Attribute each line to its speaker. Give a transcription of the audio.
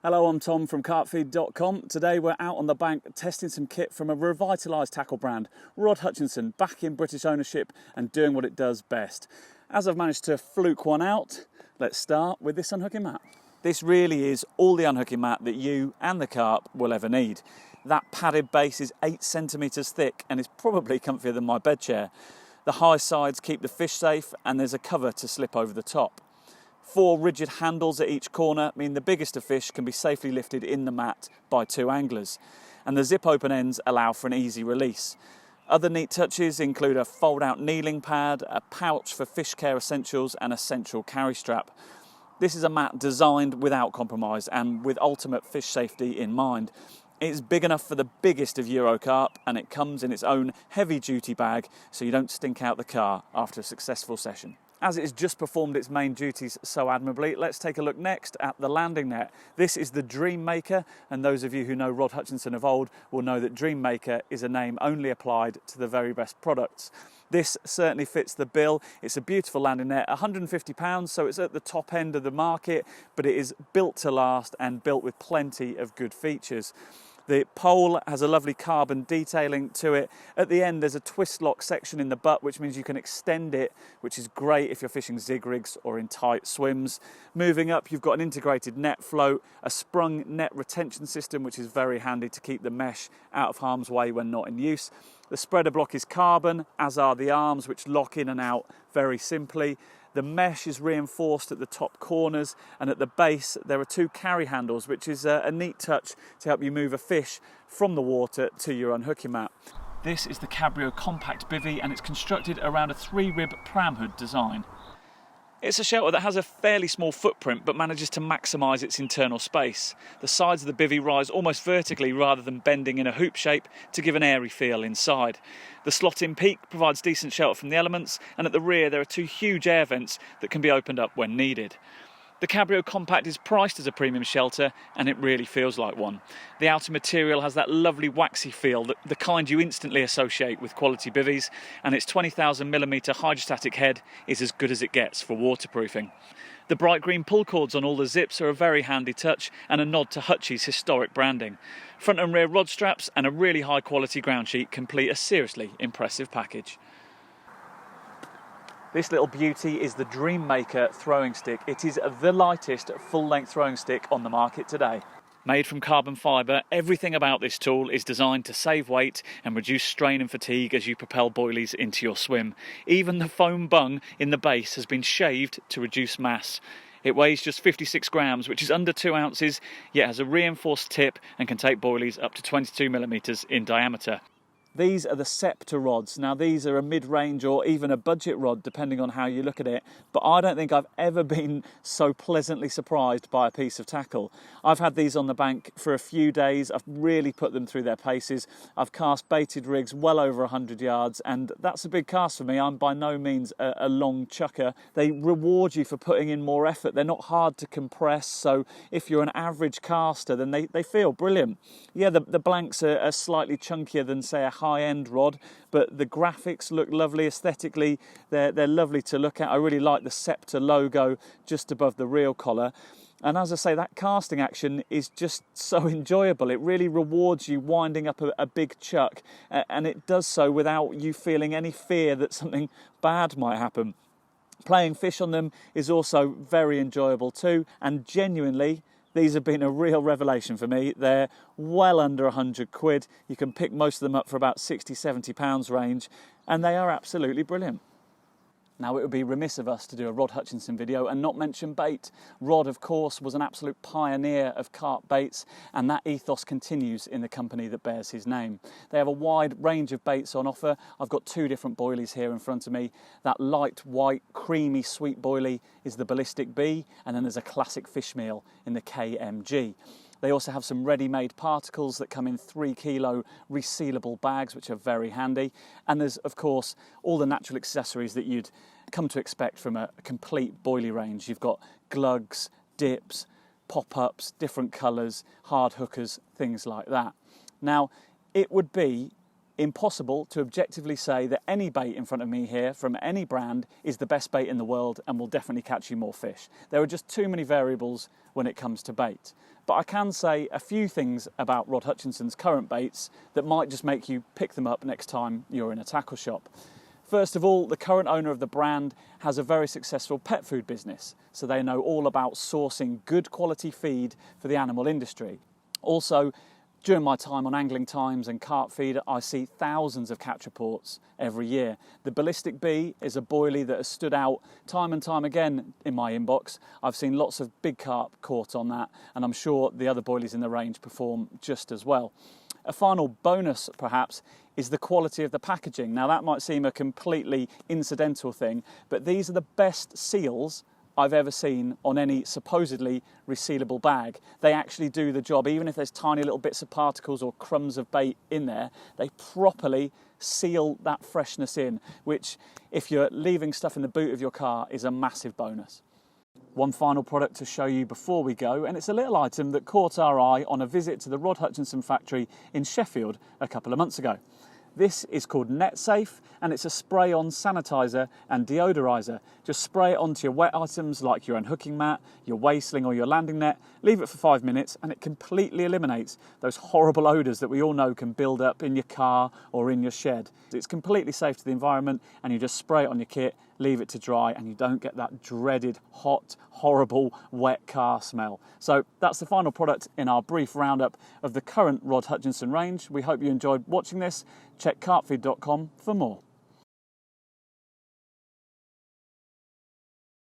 Speaker 1: Hello, I'm Tom from carpfeed.com. Today we're out on the bank testing some kit from a revitalised tackle brand, Rod Hutchinson, back in British ownership and doing what it does best. As I've managed to fluke one out, let's start with this unhooking mat. This really is all the unhooking mat that you and the carp will ever need. That padded base is 8 centimetres thick and is probably comfier than my bed chair. The high sides keep the fish safe and there's a cover to slip over the top. 4 rigid handles at each corner mean the biggest of fish can be safely lifted in the mat by 2 anglers. And the zip open ends allow for an easy release. Other neat touches include a fold out kneeling pad, a pouch for fish care essentials and a central carry strap. This is a mat designed without compromise and with ultimate fish safety in mind. It's big enough for the biggest of Euro carp and it comes in its own heavy duty bag so you don't stink out the car after a successful session. As it has just performed its main duties so admirably, let's take a look next at the landing net. This is the Dream Maker, and those of you who know Rod Hutchinson of old will know that Dream Maker is a name only applied to the very best products. This certainly fits the bill. It's a beautiful landing net, £150, so it's at the top end of the market, but it is built to last and built with plenty of good features. The pole has a lovely carbon detailing to it. At the end, there's a twist lock section in the butt, which means you can extend it, which is great if you're fishing zig rigs or in tight swims. Moving up, you've got an integrated net float, a sprung net retention system, which is very handy to keep the mesh out of harm's way when not in use. The spreader block is carbon, as are the arms, which lock in and out very simply. The mesh is reinforced at the top corners, and at the base there are 2 carry handles, which is a neat touch to help you move a fish from the water to your unhooking mat. This is the Cabrio compact bivvy and it's constructed around a 3-rib pram hood design. It's a shelter that has a fairly small footprint but manages to maximise its internal space. The sides of the bivvy rise almost vertically rather than bending in a hoop shape to give an airy feel inside. The slot-in peak provides decent shelter from the elements, and at the rear there are 2 huge air vents that can be opened up when needed. The Cabrio Compact is priced as a premium shelter and it really feels like one. The outer material has that lovely waxy feel, the kind you instantly associate with quality bivvies, and its 20,000mm hydrostatic head is as good as it gets for waterproofing. The bright green pull cords on all the zips are a very handy touch and a nod to Hutchie's historic branding. Front and rear rod straps and a really high quality ground sheet complete a seriously impressive package. This little beauty is the Dream Maker throwing stick. It is the lightest full-length throwing stick on the market today. Made from carbon fibre, everything about this tool is designed to save weight and reduce strain and fatigue as you propel boilies into your swim. Even the foam bung in the base has been shaved to reduce mass. It weighs just 56 grams, which is under 2 ounces, yet has a reinforced tip and can take boilies up to 22mm in diameter. These are the Scepter Rods. Now these are a mid-range or even a budget rod depending on how you look at it, but I don't think I've ever been so pleasantly surprised by a piece of tackle. I've had these on the bank for a few days. I've really put them through their paces. I've cast baited rigs well over 100 yards and that's a big cast for me. I'm by no means a long chucker. They reward you for putting in more effort. They're not hard to compress, so if you're an average caster then they feel brilliant. Yeah, the blanks are slightly chunkier than say a high-end rod, but the graphics look lovely aesthetically. They're lovely to look at. I really like the Scepter logo just above the reel collar. And as I say, that casting action is just so enjoyable. It really rewards you winding up a big chuck, and it does so without you feeling any fear that something bad might happen. Playing fish on them is also very enjoyable too, and genuinely, these have been a real revelation for me. They're well under 100 quid. You can pick most of them up for about 60, 70 pounds range, and they are absolutely brilliant. Now, it would be remiss of us to do a Rod Hutchinson video and not mention bait. Rod, of course, was an absolute pioneer of carp baits, and that ethos continues in the company that bears his name. They have a wide range of baits on offer. I've got 2 different boilies here in front of me. That light, white, creamy, sweet boilie is the Ballistic B, and then there's a classic fish meal in the KMG. They also have some ready-made particles that come in 3 kilo resealable bags, which are very handy. And there's, of course, all the natural accessories that you'd come to expect from a complete boilie range. You've got glugs, dips, pop-ups, different colours, hard hookers, things like that. Now, it would be impossible to objectively say that any bait in front of me here from any brand is the best bait in the world and will definitely catch you more fish. There are just too many variables when it comes to bait. But I can say a few things about Rod Hutchinson's current baits that might just make you pick them up next time you're in a tackle shop. First of all, the current owner of the brand has a very successful pet food business, so they know all about sourcing good quality feed for the animal industry. Also, during my time on Angling Times and Carp Feed, I see thousands of catch reports every year. The Ballistic B is a boilie that has stood out time and time again in my inbox. I've seen lots of big carp caught on that, and I'm sure the other boilies in the range perform just as well. A final bonus, perhaps, is the quality of the packaging. Now, that might seem a completely incidental thing, but these are the best seals I've ever seen on any supposedly resealable bag. They actually do the job. Even if there's tiny little bits of particles or crumbs of bait in there, they properly seal that freshness in, which, if you're leaving stuff in the boot of your car, is a massive bonus. One final product to show you before we go, and it's a little item that caught our eye on a visit to the Rod Hutchinson factory in Sheffield a couple of months ago. This is called NetSafe, and it's a spray-on sanitizer and deodorizer. Just spray it onto your wet items like your unhooking mat, your waist sling or your landing net, leave it for 5 minutes, and it completely eliminates those horrible odours that we all know can build up in your car or in your shed. It's completely safe to the environment, and you just spray it on your kit, leave it to dry, and you don't get that dreaded, hot, horrible, wet car smell. So that's the final product in our brief roundup of the current Rod Hutchinson range. We hope you enjoyed watching this. Check carpfeed.com for more.